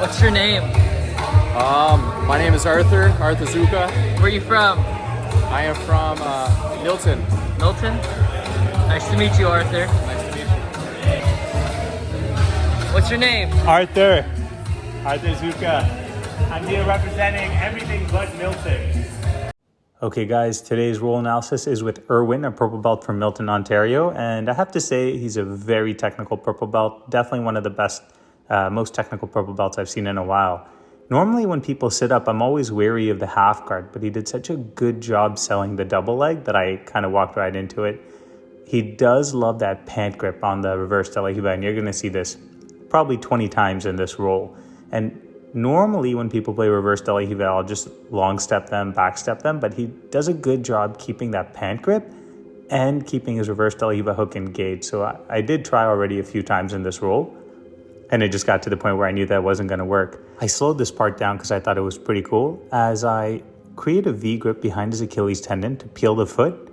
What's your name? My name is Arther Zuka. Where are you from? I am from Milton. Milton? Nice to meet you, Arther. Nice to meet you. What's your name? Arther Zuka. I'm here representing everything but Milton. Okay guys, today's role analysis is with Irwin, a purple belt from Milton, Ontario. And I have to say he's a very technical purple belt. Definitely one of the best, most technical purple belts I've seen in a while. Normally when people sit up, I'm always wary of the half guard, but he did such a good job selling the double leg that I kind of walked right into it. He does love that pant grip on the reverse De La Riva, and you're going to see this probably 20 times in this role. And normally when people play reverse De La Riva, I'll just long step them, back step them, but he does a good job keeping that pant grip and keeping his reverse De La Riva hook engaged. So I did try already a few times in this role, and it just got to the point where I knew that wasn't going to work. I slowed this part down because I thought it was pretty cool. As I create a V grip behind his Achilles tendon to peel the foot,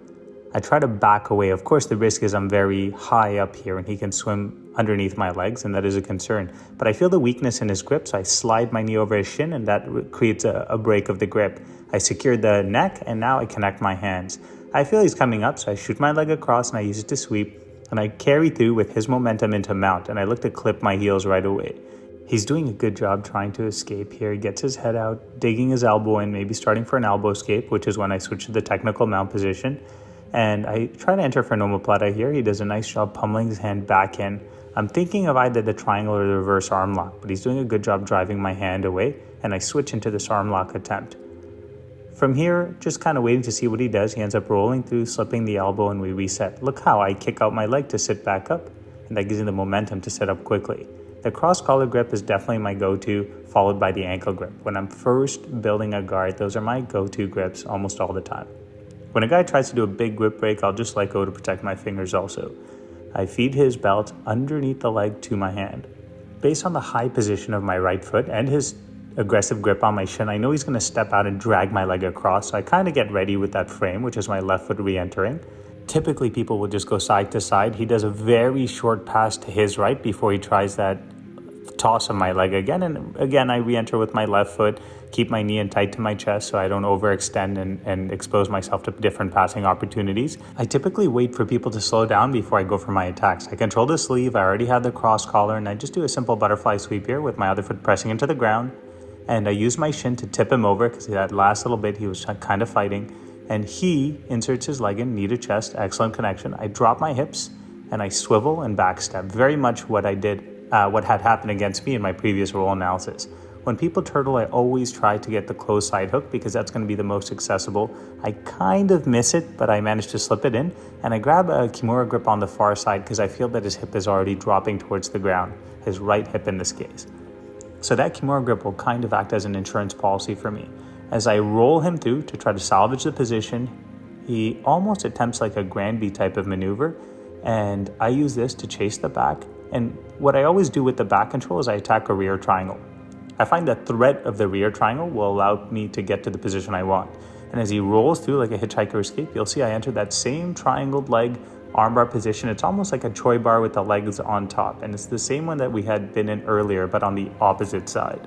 I try to back away. Of course, the risk is I'm very high up here and he can swim underneath my legs, and that is a concern. But I feel the weakness in his grip, so I slide my knee over his shin, and that creates a break of the grip. I secured the neck, and now I connect my hands. I feel he's coming up, so I shoot my leg across and I use it to sweep, and I carry through with his momentum into mount, and I look to clip my heels right away. He's doing a good job trying to escape here. He gets his head out, digging his elbow in, maybe starting for an elbow escape, which is when I switch to the technical mount position. And I try to enter for an omoplata here. He does a nice job pummeling his hand back in. I'm thinking of either the triangle or the reverse arm lock, but he's doing a good job driving my hand away, and I switch into this arm lock attempt. From here, just kind of waiting to see what he does. He ends up rolling through, slipping the elbow, and we reset. Look how I kick out my leg to sit back up, and that gives him the momentum to sit up quickly. The cross collar grip is definitely my go-to, followed by the ankle grip. When I'm first building a guard, those are my go-to grips almost all the time. When a guy tries to do a big grip break, I'll just let go to protect my fingers also. I feed his belt underneath the leg to my hand. Based on the high position of my right foot and his aggressive grip on my shin, I know he's going to step out and drag my leg across, so I kind of get ready with that frame, which is my left foot re-entering. Typically people will just go side to side. He does a very short pass to his right before he tries that toss of my leg again, and again I re-enter with my left foot, keep my knee in tight to my chest so I don't overextend and expose myself to different passing opportunities. I typically wait for people to slow down before I go for my attacks. I control the sleeve, I already have the cross collar, and I just do a simple butterfly sweep here with my other foot pressing into the ground, and I use my shin to tip him over because that last little bit he was kind of fighting, and he inserts his leg in, knee to chest, excellent connection. I drop my hips and I swivel and backstep, very much what I did what had happened against me in my previous role analysis. When people turtle, I always try to get the closed side hook because that's going to be the most accessible. I kind of miss it, but I managed to slip it in, and I grab a Kimura grip on the far side because I feel that his hip is already dropping towards the ground, his right hip in this case. So that Kimura grip will kind of act as an insurance policy for me. As I roll him through to try to salvage the position, he almost attempts like a Granby type of maneuver, and I use this to chase the back. And what I always do with the back control is I attack a rear triangle. I find the threat of the rear triangle will allow me to get to the position I want. And as he rolls through like a hitchhiker escape, you'll see I enter that same triangled leg armbar position. It's almost like a Choi bar with the legs on top. And it's the same one that we had been in earlier, but on the opposite side.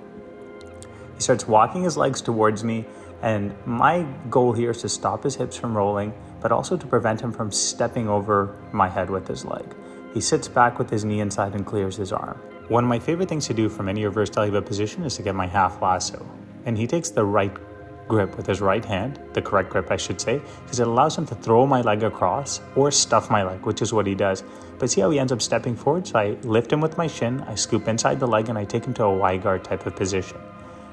He starts walking his legs towards me, and my goal here is to stop his hips from rolling, but also to prevent him from stepping over my head with his leg. He sits back with his knee inside and clears his arm. One of my favorite things to do from any reverse De La Riva position is to get my half lasso. And he takes the right grip with his right hand, the correct grip I should say, because it allows him to throw my leg across or stuff my leg, which is what he does. But see how he ends up stepping forward? So I lift him with my shin, I scoop inside the leg, and I take him to a Y guard type of position.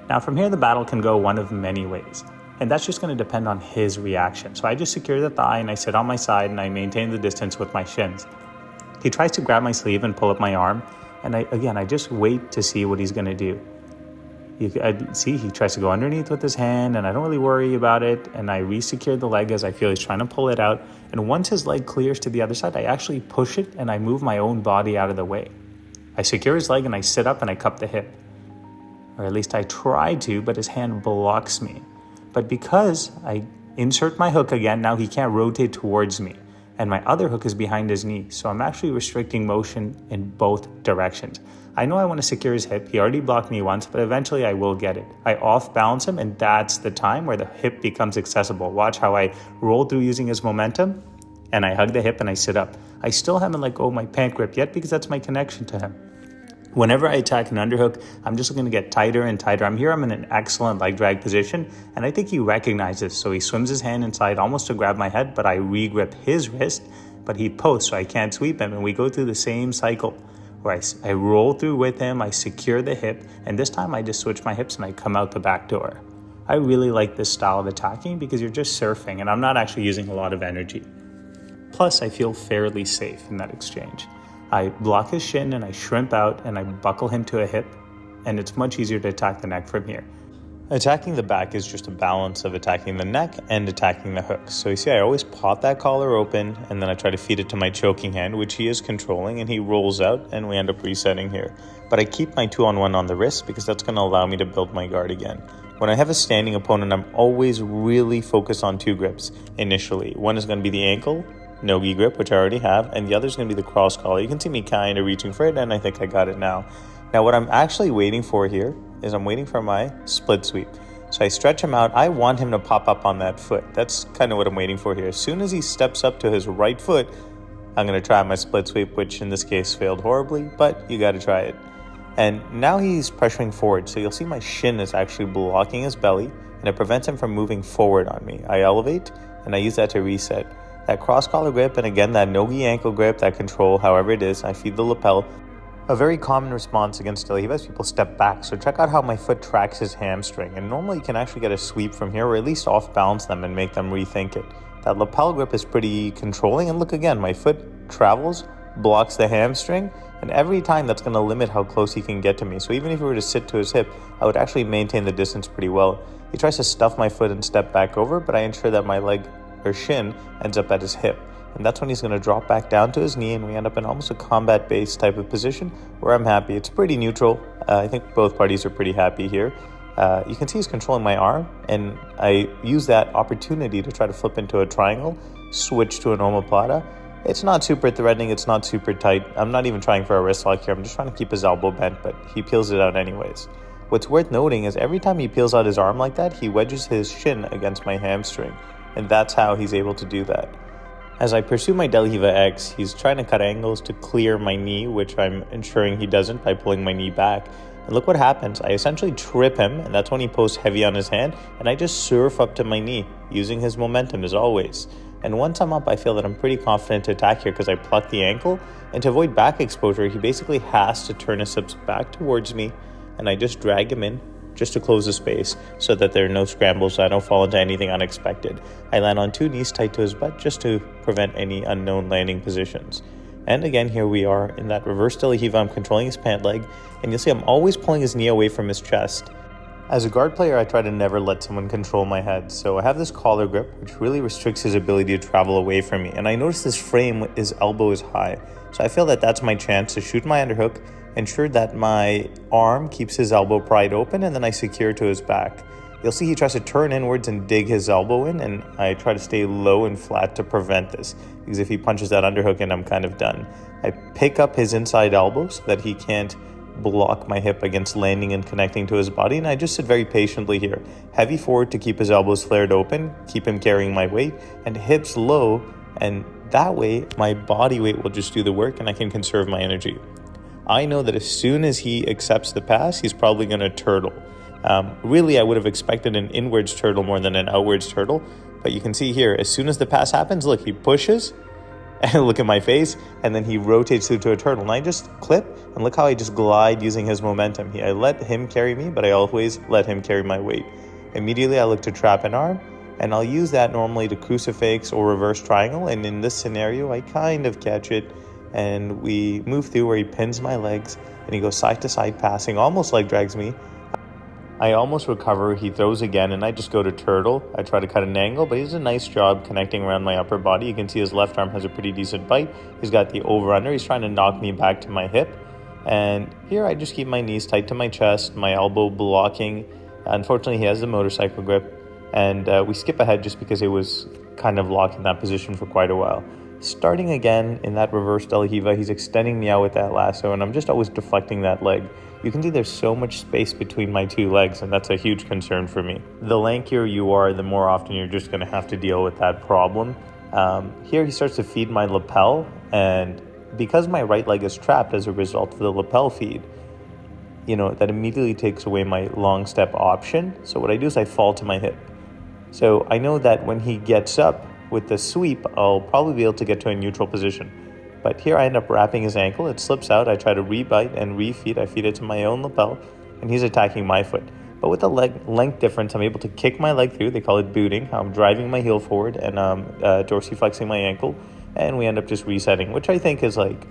Now from here the battle can go one of many ways. And that's just going to depend on his reaction. So I just secure the thigh and I sit on my side and I maintain the distance with my shins. He tries to grab my sleeve and pull up my arm, and I just wait to see what he's going to do. I see he tries to go underneath with his hand, and I don't really worry about it, and I re-secure the leg as I feel he's trying to pull it out, and once his leg clears to the other side, I actually push it and I move my own body out of the way. I secure his leg and I sit up and I cup the hip. Or at least I try to, but his hand blocks me. But because I insert my hook again, now he can't rotate towards me. and my other hook is behind his knee. So I'm actually restricting motion in both directions. I know I want to secure his hip. He already blocked me once, but eventually I will get it. I off balance him, and that's the time where the hip becomes accessible. Watch how I roll through using his momentum, and I hug the hip and I sit up. I still haven't let go of my pant grip yet because that's my connection to him. Whenever I attack an underhook, I'm just going to get tighter and tighter. I'm in an excellent leg drag position, and I think he recognizes. So he swims his hand inside almost to grab my head, but I re-grip his wrist, but he posts, so I can't sweep him. And we go through the same cycle where I roll through with him, I secure the hip, and this time I just switch my hips and I come out the back door. I really like this style of attacking because you're just surfing, and I'm not actually using a lot of energy. Plus, I feel fairly safe in that exchange. I block his shin and I shrimp out and I buckle him to a hip, and it's much easier to attack the neck from here. Attacking the back is just a balance of attacking the neck and attacking the hooks. So you see, I always pop that collar open and then I try to feed it to my choking hand, which he is controlling, and he rolls out and we end up resetting here. But I keep my 2-on-1 on the wrist because that's going to allow me to build my guard again. When I have a standing opponent, I'm always really focused on 2 grips initially. One is going to be the ankle no-gi grip, which I already have, and the other is going to be the cross collar. You can see me kind of reaching for it, and I think I got it now. Now what I'm actually waiting for here is I'm waiting for my split sweep. So I stretch him out. I want him to pop up on that foot. That's kind of what I'm waiting for here. As soon as he steps up to his right foot, I'm going to try my split sweep, which in this case failed horribly, but you got to try it. And now he's pressuring forward, so you'll see my shin is actually blocking his belly, and it prevents him from moving forward on me. I elevate, and I use that to reset. That cross collar grip, and again that no-gi ankle grip, that control, however it is, I feed the lapel. A very common response against De La Riva is people step back, so check out how my foot tracks his hamstring, and normally you can actually get a sweep from here, or at least off balance them and make them rethink it. That lapel grip is pretty controlling, and look again, my foot travels, blocks the hamstring, and every time that's going to limit how close he can get to me. So even if he were to sit to his hip, I would actually maintain the distance pretty well. He tries to stuff my foot and step back over, but I ensure that my leg or shin ends up at his hip, and that's when he's going to drop back down to his knee, and we end up in almost a combat-based type of position where I'm happy. It's pretty neutral. I think both parties are pretty happy here. You can see he's controlling my arm, and I use that opportunity to try to flip into a triangle, switch to an omoplata. It's not super threatening, it's not super tight. I'm not even trying for a wrist lock here. I'm just trying to keep his elbow bent, but he peels it out anyways. What's worth noting is every time he peels out his arm like that, he wedges his shin against my hamstring. And that's how he's able to do that. As I pursue my De La Riva X, he's trying to cut angles to clear my knee, which I'm ensuring he doesn't by pulling my knee back. And look what happens. I essentially trip him, and that's when he posts heavy on his hand, and I just surf up to my knee, using his momentum as always. And once I'm up, I feel that I'm pretty confident to attack here because I pluck the ankle, and to avoid back exposure, he basically has to turn his hips back towards me, and I just drag him in, just to close the space so that there are no scrambles, so I don't fall into anything unexpected. I land on 2 knees tight to his butt just to prevent any unknown landing positions. And again, here we are in that reverse De La Riva. I'm controlling his pant leg, and you'll see I'm always pulling his knee away from his chest. As a guard player, I try to never let someone control my head, so I have this collar grip, which really restricts his ability to travel away from me. And I notice this frame, his elbow is high, so I feel that that's my chance to shoot my underhook, ensure that my arm keeps his elbow pried open, and then I secure to his back. You'll see he tries to turn inwards and dig his elbow in, and I try to stay low and flat to prevent this, because if he punches that underhook in, I'm kind of done. I pick up his inside elbow so that he can't block my hip against landing and connecting to his body, and I just sit very patiently here. Heavy forward to keep his elbows flared open, keep him carrying my weight, and hips low, and that way my body weight will just do the work and I can conserve my energy. I know that as soon as he accepts the pass, he's probably going to turtle. Really, I would have expected an inwards turtle more than an outwards turtle, but you can see here, as soon as the pass happens, look, he pushes, and look at my face, and then he rotates to a turtle, and I just clip, and look how I just glide using his momentum. I let him carry me, but I always let him carry my weight. Immediately, I look to trap an arm, and I'll use that normally to crucifix or reverse triangle, and in this scenario, I kind of catch it, and we move through where he pins my legs, and he goes side to side passing, almost leg drags me. I almost recover, he throws again, and I just go to turtle. I try to cut an angle, but he does a nice job connecting around my upper body. You can see his left arm has a pretty decent bite. He's got the over-under. He's trying to knock me back to my hip. And here I just keep my knees tight to my chest, my elbow blocking. Unfortunately, he has the motorcycle grip. And we skip ahead just because it was kind of locked in that position for quite a while. starting again in that reverse De La Riva, he's extending me out with that lasso, and I'm just always deflecting that leg. You can see there's so much space between my two legs, and that's a huge concern for me. The lankier you are, the more often you're just going to have to deal with that problem. Here he starts to feed my lapel, and because my right leg is trapped as a result of the lapel feed, that immediately takes away my long step option. So what I do is I fall to my hip. So I know that when he gets up with the sweep, I'll probably be able to get to a neutral position. But here I end up wrapping his ankle, it slips out, I try to re-bite and re-feed, I feed it to my own lapel, and he's attacking my foot. But with the leg length difference, I'm able to kick my leg through, they call it booting. I'm driving my heel forward and dorsiflexing my ankle, and we end up just resetting, which I think is like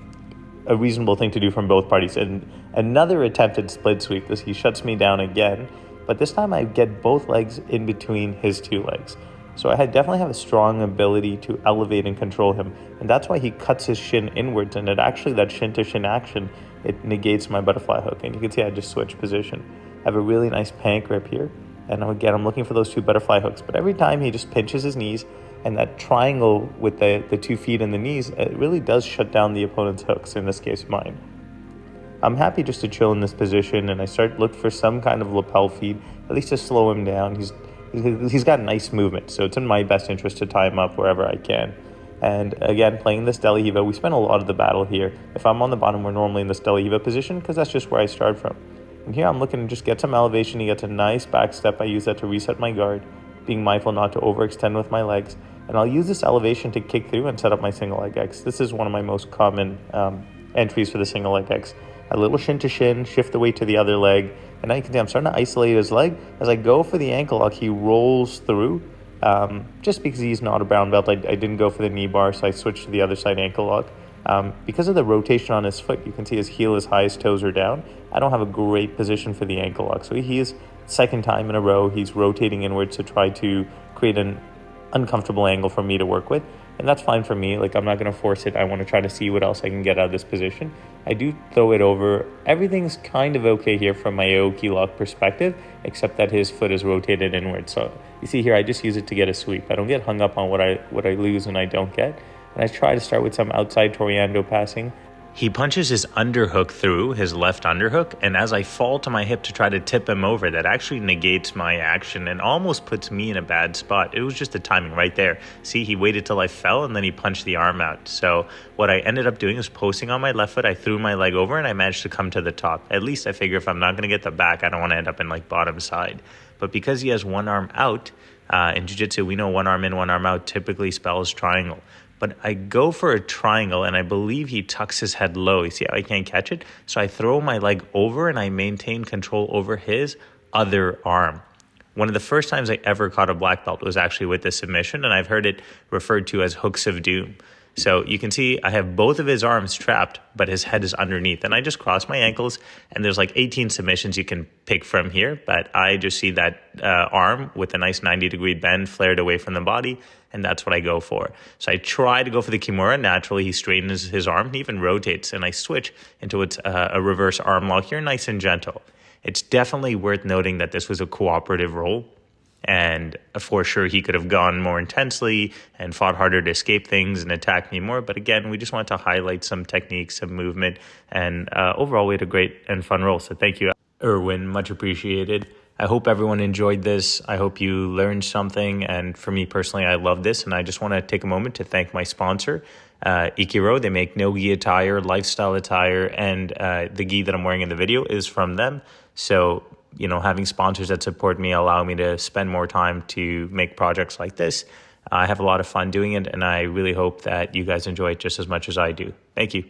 a reasonable thing to do from both parties. And another attempted split sweep, he shuts me down again, but this time I get both legs in between his two legs. So I definitely have a strong ability to elevate and control him. And that's why he cuts his shin inwards. And that shin to shin action, it negates my butterfly hook. And you can see I just switched position. I have a really nice pank grip here. And again, I'm looking for those two butterfly hooks. But every time he just pinches his knees, and that triangle with the 2 feet and the knees, it really does shut down the opponent's hooks, in this case mine. I'm happy just to chill in this position, and I start to look for some kind of lapel feed, at least to slow him down. He's got nice movement, so it's in my best interest to tie him up wherever I can. And again, playing this De La Riva, we spend a lot of the battle here. If I'm on the bottom, we're normally in this De La Riva position because that's just where I start from. And here I'm looking to just get some elevation. He gets a nice back step. I use that to reset my guard, being mindful not to overextend with my legs. And I'll use this elevation to kick through and set up my single leg X. This is one of my most common entries for the single leg X. A little shin to shin, shift the weight to the other leg, and now you can see I'm starting to isolate his leg. As I go for the ankle lock, he rolls through. Just because he's not a brown belt, I didn't go for the knee bar, so I switched to the other side ankle lock. Because of the rotation on his foot, you can see his heel is high, his toes are down. I don't have a great position for the ankle lock, so he is second time in a row, he's rotating inwards to try to create an uncomfortable angle for me to work with. And that's fine for me. I'm not going to force it. I want to try to see what else I can get out of this position. I do throw it over. Everything's kind of okay here from my Aoki lock perspective, except that his foot is rotated inward. So you see here, I just use it to get a sweep. I don't get hung up on what I lose and I don't get. And I try to start with some outside Toriando passing. He punches his underhook through, his left underhook, and as I fall to my hip to try to tip him over, that actually negates my action and almost puts me in a bad spot. It was just the timing right there. See, he waited till I fell and then he punched the arm out. So what I ended up doing is posting on my left foot, I threw my leg over and I managed to come to the top. At least I figure if I'm not going to get the back, I don't want to end up in bottom side. But because he has one arm out, in jiu-jitsu, we know one arm in, one arm out typically spells triangle. But I go for a triangle, and I believe he tucks his head low. You see how I can't catch it? So I throw my leg over, and I maintain control over his other arm. One of the first times I ever caught a black belt was actually with this submission, and I've heard it referred to as hooks of doom. So you can see I have both of his arms trapped, but his head is underneath. And I just cross my ankles, and there's 18 submissions you can pick from here. But I just see that arm with a nice 90-degree bend flared away from the body, and that's what I go for. So I try to go for the Kimura. Naturally, he straightens his arm. He even rotates, and I switch into a reverse arm lock here, nice and gentle. It's definitely worth noting that this was a cooperative roll. And for sure, he could have gone more intensely and fought harder to escape things and attack me more. But again, we just want to highlight some techniques, some movement. And overall, we had a great and fun roll. So thank you, Irwin. Much appreciated. I hope everyone enjoyed this. I hope you learned something. And for me personally, I love this. And I just want to take a moment to thank my sponsor, Ikiro. They make no-gi attire, lifestyle attire. And the gi that I'm wearing in the video is from them. So having sponsors that support me allow me to spend more time to make projects like this. I have a lot of fun doing it, and I really hope that you guys enjoy it just as much as I do. Thank you.